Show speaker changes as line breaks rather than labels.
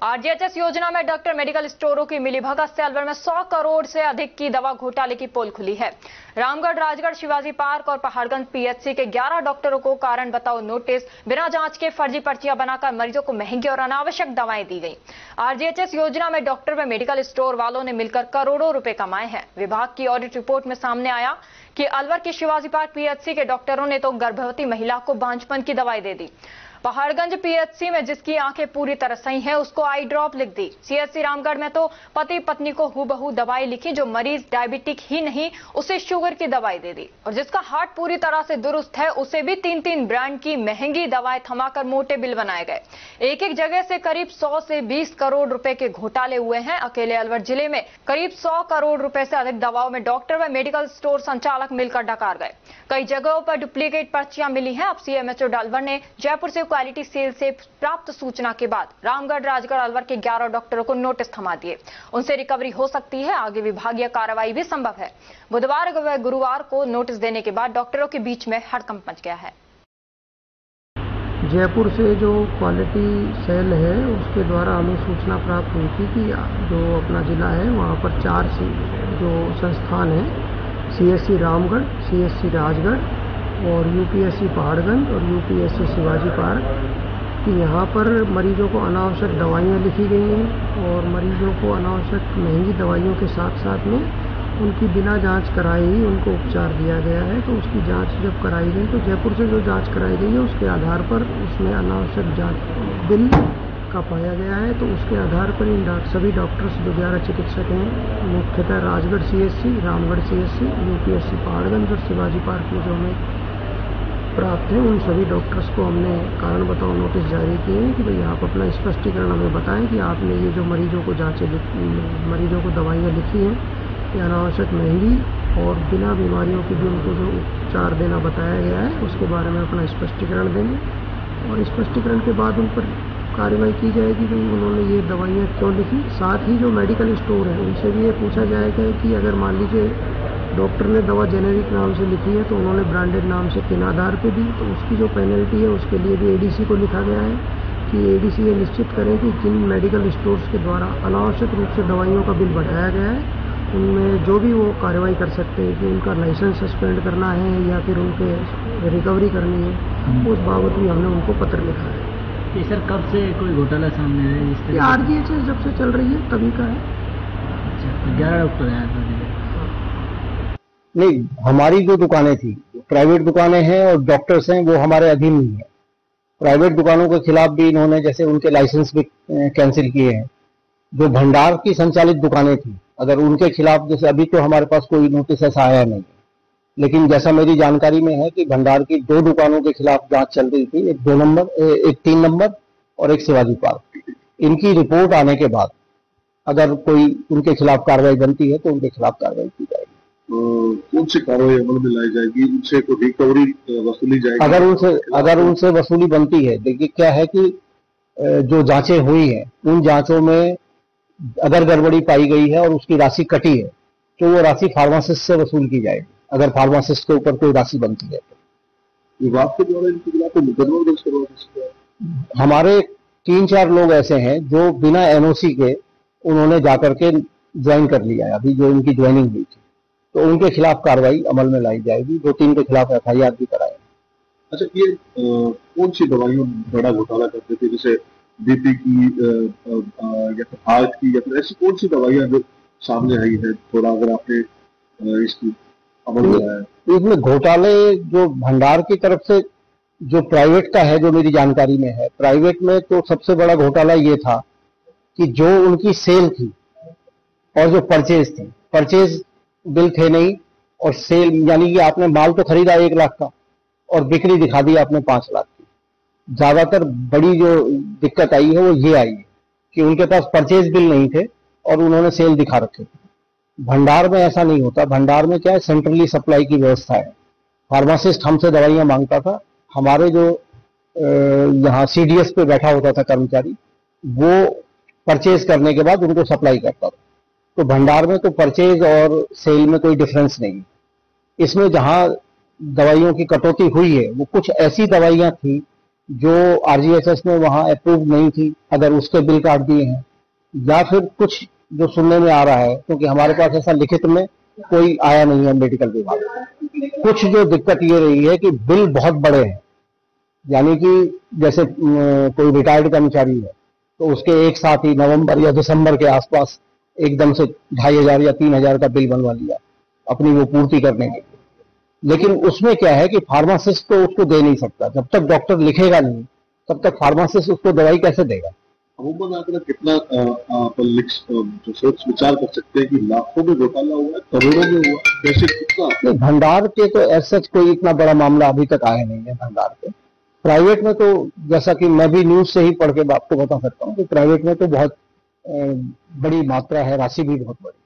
RGHS योजना में doctor medical स्टोरों की मिलीभगत से अलवर में 100 करोड़ से अधिक की दवा घोटाले की पोल खुली है। रामगढ़, राजगढ़, शिवाजी पार्क और पहाड़गंज पीएचसी के 11 डॉक्टरों को कारण बताओ नोटिस, बिना जांच के फर्जी पर्चियां बनाकर मरीजों को महंगी और अनावश्यक दवाएं दी गई। आरजीएचएस योजना में डॉक्टर व मेडिकल स्टोर वालों ने मिलकर करोड़ों रुपए कमाए हैं। विभाग की ऑडिट रिपोर्ट में सामने आया कि अलवर के शिवाजी पार्क पीएचसी के डॉक्टरों ने तो गर्भवती महिला को बांझपन की दवाई दे दी। पहाड़गंज पीएचसी में जिसकी आंखें पूरी तरह सही हैं उसको आई ड्रॉप लिख दी। सीएचसी रामगढ़ में तो पति पत्नी को हूबहू दवाई लिखी, जो मरीज डायबिटिक ही नहीं उसे शुगर की दवाई दे दी, और जिसका हार्ट पूरी तरह से दुरुस्त है उसे भी 3-3 ब्रांड की महंगी दवाएं थमाकर मोटे बिल बनाए गए। एक एक जगह से करीब 100 से 20 करोड़ रुपए के घोटाले हुए हैं। अकेले अलवर जिले में करीब 100 करोड़ रुपए से अधिक दवाओं में डॉक्टर व मेडिकल स्टोर संचालक मिलकर डकार गए। कई जगहों पर डुप्लीकेट पर्चियां मिली हैं। अब सीएमएचओ अलवर ने जयपुर से क्वालिटी सेल से प्राप्त सूचना के बाद रामगढ़, राजगढ़, अलवर के 11 डॉक्टरों को नोटिस थमा दिए। उनसे रिकवरी हो सकती है, आगे विभागीय कार्रवाई भी संभव है। बुधवार व गुरुवार को नोटिस देने के बाद डॉक्टरों के बीच में हड़कंप मच गया है।
जयपुर से जो क्वालिटी सेल है उसके द्वारा हमें सूचना प्राप्त हुई थी कि जो अपना जिला है वहाँ पर 4 जो संस्थान है, सीएचसी रामगढ़, सीएचसी राजगढ़ और यूपीएससी पहाड़गंज और यूपीएससी शिवाजी पार्क, कि यहाँ पर मरीजों को अनावश्यक दवाइयाँ लिखी गई हैं और मरीजों को अनावश्यक महंगी दवाइयों के साथ साथ में उनकी बिना जांच कराए ही उनको उपचार दिया गया है। तो उसकी जांच जब कराई गई तो जयपुर से जो जांच कराई गई है उसके आधार पर उसमें अनावश्यक जांच बिल का पाया गया है। तो उसके आधार पर इन सभी डॉक्टर्स जो 11 चिकित्सक हैं, मुख्यतः Rajgarh CHC, Ramgarh CHC, UPSC Paharganj और शिवाजी पार्क में जो हमें प्राप्त है, उन सभी डॉक्टर्स को हमने कारण बताओ नोटिस जारी किए हैं कि भाई आप अपना स्पष्टीकरण हमें बताएं कि आपने ये जो मरीजों को मरीजों को दवाइयाँ लिखी हैं ये अनावश्यक महंगी और बिना बीमारियों की भी उनको जो उपचार देना बताया गया है उसके बारे में अपना स्पष्टीकरण देंगे और स्पष्टीकरण के बाद उन पर कार्रवाई की जाएगी कि उन्होंने ये दवाइयाँ क्यों लिखी। साथ ही जो मेडिकल स्टोर है उनसे भी ये पूछा जाएगा कि अगर मान लीजिए डॉक्टर ने दवा जेनेरिक नाम से लिखी है तो उन्होंने ब्रांडेड नाम से किन आधार पे दी, तो उसकी जो पेनल्टी है उसके लिए भी एडीसी को लिखा गया है कि एडीसी ये निश्चित करें कि जिन मेडिकल स्टोर्स के द्वारा अनावश्यक रूप से दवाइयों का बिल बढ़ाया गया है उनमें जो भी वो कार्रवाई कर सकते हैं कि उनका लाइसेंस सस्पेंड करना है या फिर उनके रिकवरी करनी है, उस बाबत भी हमने उनको पत्र लिखा है।
ये सर कब से कोई घोटाला सामने आया? जिस तरह
आरजीएचएस जब से चल रही है तभी का है।
अच्छा, 11 डॉक्टर हैं?
नहीं, हमारी जो दुकानें थी प्राइवेट दुकानें हैं और डॉक्टर्स हैं वो हमारे अधीन नहीं है। प्राइवेट दुकानों के खिलाफ भी इन्होंने जैसे उनके लाइसेंस भी कैंसिल किए हैं। जो भंडार की संचालित दुकानें थी अगर उनके खिलाफ, जैसे अभी तो हमारे पास कोई नोटिस ऐसा आया नहीं, लेकिन जैसा मेरी जानकारी में है कि भंडार की 2 दुकानों के खिलाफ जांच चल रही थी, एक 2 नंबर, एक 3 नंबर और एक शिवाजी पार्क। इनकी रिपोर्ट आने के बाद अगर कोई उनके खिलाफ कार्रवाई बनती है तो उनके खिलाफ कार्रवाई की जाएगी।
कौन सी कार्रवाई अमल में लाई जाएगी? उनसे कोई रिकवरी वसूली जाएगी?
अगर उनसे वसूली बनती है, देखिए क्या है कि जो जांचें हुई हैं उन जांचों में अगर गड़बड़ी पाई गई है और उसकी राशि कटी है तो वो राशि फार्मासिस्ट से वसूल की जाएगी, अगर फार्मासिस्ट के ऊपर कोई राशि बनती है तो।
विभाग के द्वारा इनके खिलाफ मुकदमा दर्ज करवा सकते हैं।
हमारे 3-4 लोग ऐसे हैं जो बिना एनओसी के उन्होंने जाकर के ज्वाइन कर लिया है, अभी जो इनकी ज्वाइनिंग हुई थी, तो उनके खिलाफ कार्रवाई अमल में लाई जाएगी। 2-3 के खिलाफ एफआईआर भी कराएंगे।
अच्छा, ये कौन सी दवाइयों बड़ा घोटाला करते थे, जैसे बीपी की या फिर हार्ट की, या फिर ऐसी कौन सी दवाइयां जो सामने आई है? थोड़ा अगर आपने इसकी अमल में लाया।
इसमें घोटाले जो भंडार की तरफ से जो प्राइवेट का है, जो मेरी जानकारी में है, प्राइवेट में तो सबसे बड़ा घोटाला ये था कि जो उनकी सेल थी और जो परचेज थी, परचेज बिल थे नहीं और सेल यानी कि आपने माल तो खरीदा 1 लाख का और बिक्री दिखा दी आपने 5 लाख की। ज्यादातर बड़ी जो दिक्कत आई है वो ये आई है कि उनके पास परचेज बिल नहीं थे और उन्होंने सेल दिखा रखे थे। भंडार में ऐसा नहीं होता। भंडार में क्या है, सेंट्रली सप्लाई की व्यवस्था है। फार्मासिस्ट हमसे दवाइयां मांगता था, हमारे जो यहाँ सीडीएस पे बैठा होता था कर्मचारी, वो परचेज करने के बाद उनको सप्लाई करता था। तो भंडार में तो परचेज और सेल में कोई डिफरेंस नहीं। इसमें जहां दवाइयों की कटौती हुई है वो कुछ ऐसी दवाइयां थी जो आरजीएचएस ने वहां अप्रूव नहीं थी, अगर उसके बिल काट दिए हैं, या फिर कुछ जो सुनने में आ रहा है, क्योंकि हमारे पास ऐसा लिखित में कोई आया नहीं है मेडिकल विभाग में, कुछ जो दिक्कत ये रही है कि बिल बहुत बड़े हैं, यानी कि जैसे कोई रिटायर्ड कर्मचारी है तो उसके एक साथ ही नवंबर या दिसंबर के आसपास एकदम से 2,500 या 3,000 का बिल बनवा लिया अपनी वो पूर्ति करने के लिए। लेकिन उसमें क्या है कि फार्मासिस्ट तो उसको दे नहीं सकता, जब तक डॉक्टर लिखेगा नहीं तब तक फार्मासिस्ट उसको दवाई कैसे देगा।
अमूमन आंकड़ा कितना जो सोच विचार कर सकते हैं कि लाखों में घोटाला हुआ है, करोड़ों में हुआ, कैसे कितना?
भंडार के तो ऐसा कोई इतना बड़ा मामला अभी तक आया नहीं है भंडार के। प्राइवेट में तो जैसा कि मैं भी न्यूज से ही पढ़ के आपको बता सकता हूँ कि प्राइवेट में तो बहुत बड़ी मात्रा है, राशि भी बहुत बड़ी।